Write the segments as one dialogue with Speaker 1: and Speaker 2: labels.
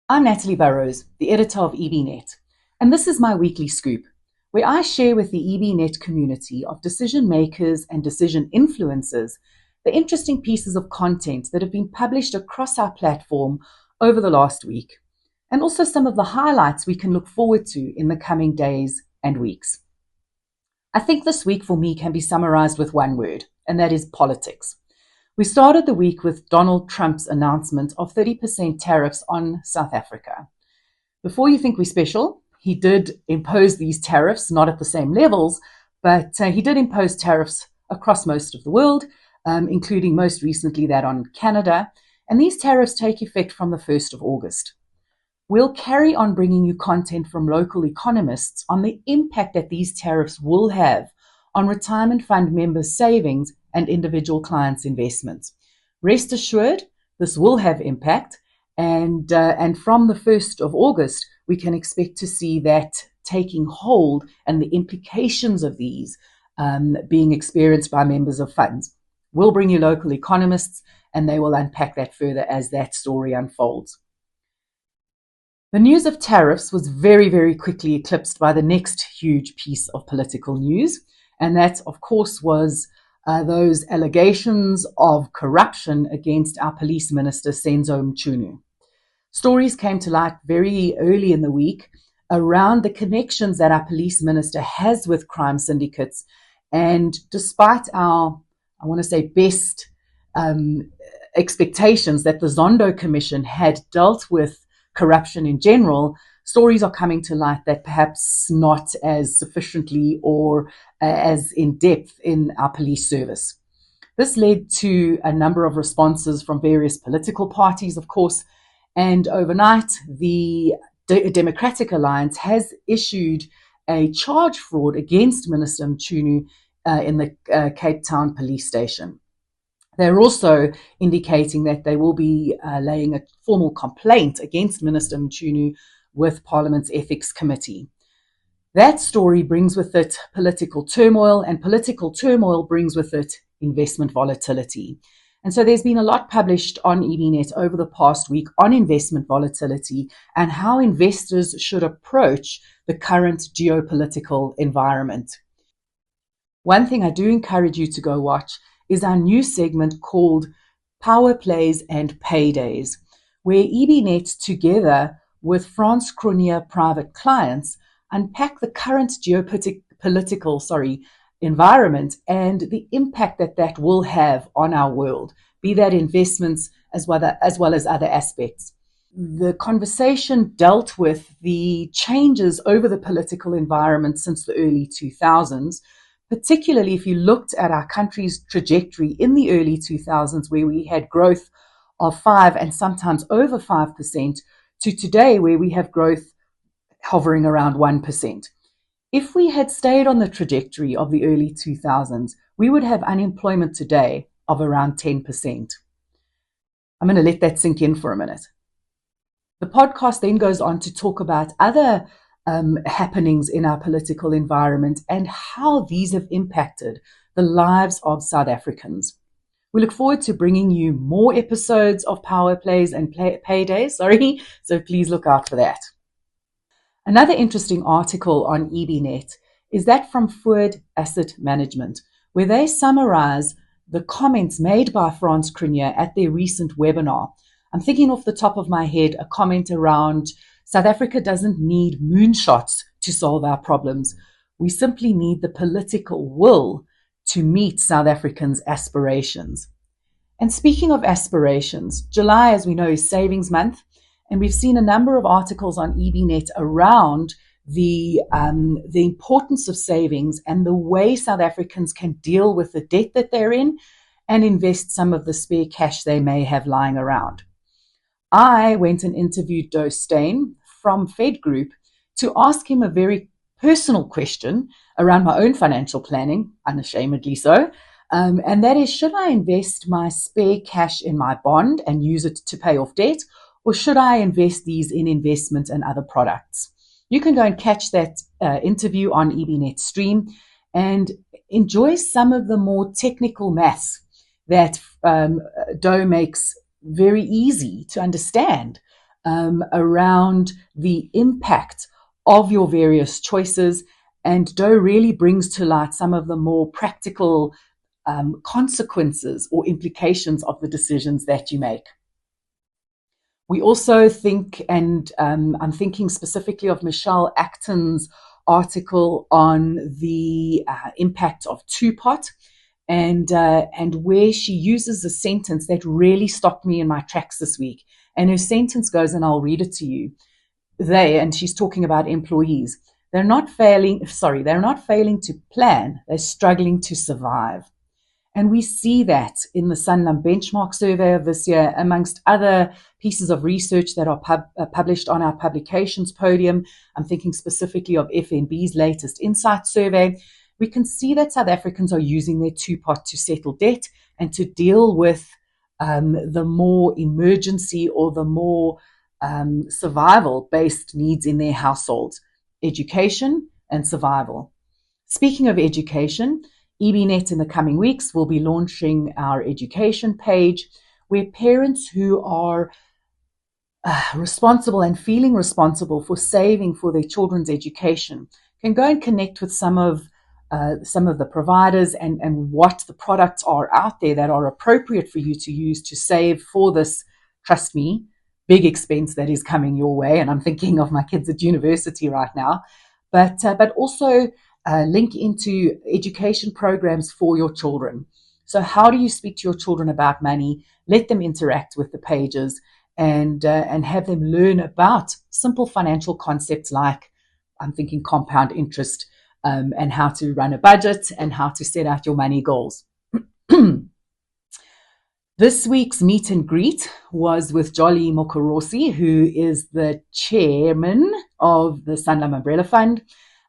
Speaker 1: I'm Nathalie Burrows, the editor of EBnet, and this is my weekly scoop, where I share with the EBnet community of decision makers and decision influencers the interesting pieces of content that have been published across our platform over the last week, and also some of the highlights we can look forward to in the coming days and weeks. I think this week for me can be summarized with one word, and that is politics. We started the week with Donald Trump's announcement of 30% tariffs on South Africa. Before you think we're special, he did impose these tariffs, not at the same levels, but he did impose tariffs across most of the world, including most recently that on Canada. And these tariffs take effect from the 1st of August. We'll carry on bringing you content from local economists on the impact that these tariffs will have on retirement fund members' savings and individual clients' investments. Rest assured, this will have impact, and from the 1st of August, we can expect to see that taking hold and the implications of these being experienced by members of funds. We'll bring you local economists, and they will unpack that further as that story unfolds. The news of tariffs was very, very quickly eclipsed by the next huge piece of political news, and that, of course, was those allegations of corruption against our police minister, Senzo Mchunu. Stories came to light very early in the week around the connections that our police minister has with crime syndicates. And despite our, I want to say, best expectations that the Zondo Commission had dealt with corruption in general, stories are coming to light that perhaps not as sufficiently or as in depth in our police service. This led to a number of responses from various political parties, of course, and overnight the Democratic Alliance has issued a charge fraud against Minister Mchunu in the Cape Town police station. They're also indicating that they will be laying a formal complaint against Minister Mchunu with Parliament's Ethics Committee. That story brings with it political turmoil, and political turmoil brings with it investment volatility. And so there's been a lot published on EBnet over the past week on investment volatility and how investors should approach the current geopolitical environment. One thing I do encourage you to go watch is our new segment called Power Plays and Paydays, where EBnet, together with Frans Cronje Private Clients, unpack the current geopolitical environment and the impact that that will have on our world, be that investments as well as other aspects. The conversation dealt with the changes over the political environment since the early 2000s, particularly if you looked at our country's trajectory in the early 2000s, where we had growth of 5 and sometimes over 5%, to today where we have growth hovering around 1%. If we had stayed on the trajectory of the early 2000s, we would have unemployment today of around 10%. I'm going to let that sink in for a minute. The podcast then goes on to talk about other happenings in our political environment and how these have impacted the lives of South Africans. We look forward to bringing you more episodes of Power Plays and Paydays, so please look out for that. Another interesting article on EBnet is that from Foord Asset Management, where they summarize the comments made by Frans Cronje at their recent webinar. I'm thinking off the top of my head a comment around South Africa doesn't need moonshots to solve our problems. We simply need the political will to meet South Africans' aspirations. And speaking of aspirations, July, as we know, is Savings Month, and we've seen a number of articles on EBnet around the importance of savings and the way South Africans can deal with the debt that they're in and invest some of the spare cash they may have lying around. I went and interviewed Do Steyn from Fed Group to ask him a very personal question around my own financial planning, unashamedly so. And that is, should I invest my spare cash in my bond and use it to pay off debt, or should I invest these in investment and other products? You can go and catch that interview on EBnet stream and enjoy some of the more technical maths that Doe makes very easy to understand around the impact of your various choices. And Doe really brings to light some of the more practical consequences or implications of the decisions that you make. We also think, and I'm thinking specifically of Michelle Acton's article on the impact of two-pot, and where she uses a sentence that really stopped me in my tracks this week. And her sentence goes, and I'll read it to you. And she's talking about employees. They're not failing to plan, they're struggling to survive. And we see that in the Sanlam benchmark survey of this year, amongst other pieces of research that are published on our publications podium. I'm thinking specifically of FNB's latest insight survey. We can see that South Africans are using their two-pot to settle debt and to deal with the more emergency or the more survival-based needs in their households, education and survival. Speaking of education, EBnet in the coming weeks will be launching our education page where parents who are responsible and feeling responsible for saving for their children's education can go and connect with some of the providers and what the products are out there that are appropriate for you to use to save for this, trust me, big expense that is coming your way. And I'm thinking of my kids at university right now, but also link into education programs for your children. So how do you speak to your children about money? Let them interact with the pages and have them learn about simple financial concepts like, I'm thinking compound interest, and how to run a budget and how to set out your money goals. This week's meet and greet was with Jolly Mokorosi, who is the chairman of the Sanlam Umbrella Fund.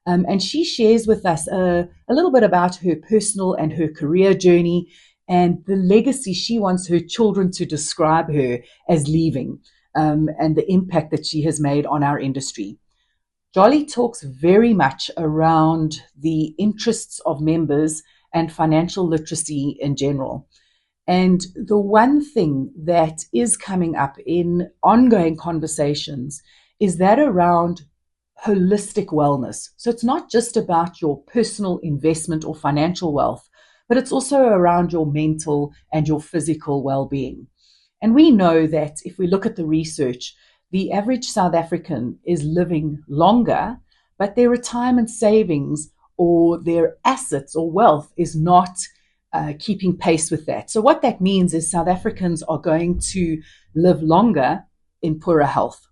Speaker 1: And she shares with us a little bit about her personal and her career journey and the legacy she wants her children to describe her as leaving, and the impact that she has made on our industry. Jolly talks very much around the interests of members and financial literacy in general. And the one thing that is coming up in ongoing conversations is that around holistic wellness. So it's not just about your personal investment or financial wealth, but it's also around your mental and your physical well-being. And we know that if we look at the research, the average South African is living longer, but their retirement savings or their assets or wealth is not keeping pace with that. So what that means is South Africans are going to live longer in poorer health.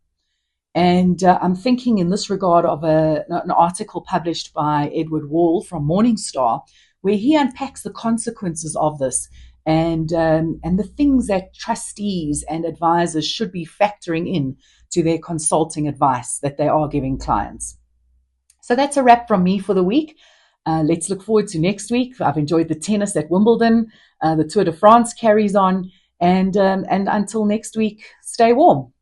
Speaker 1: And I'm thinking in this regard of an article published by Edward Wall from Morningstar, where he unpacks the consequences of this and the things that trustees and advisors should be factoring in to their consulting advice that they are giving clients. So that's a wrap from me for the week. Let's look forward to next week. I've enjoyed the tennis at Wimbledon. The Tour de France carries on. And until next week, stay warm.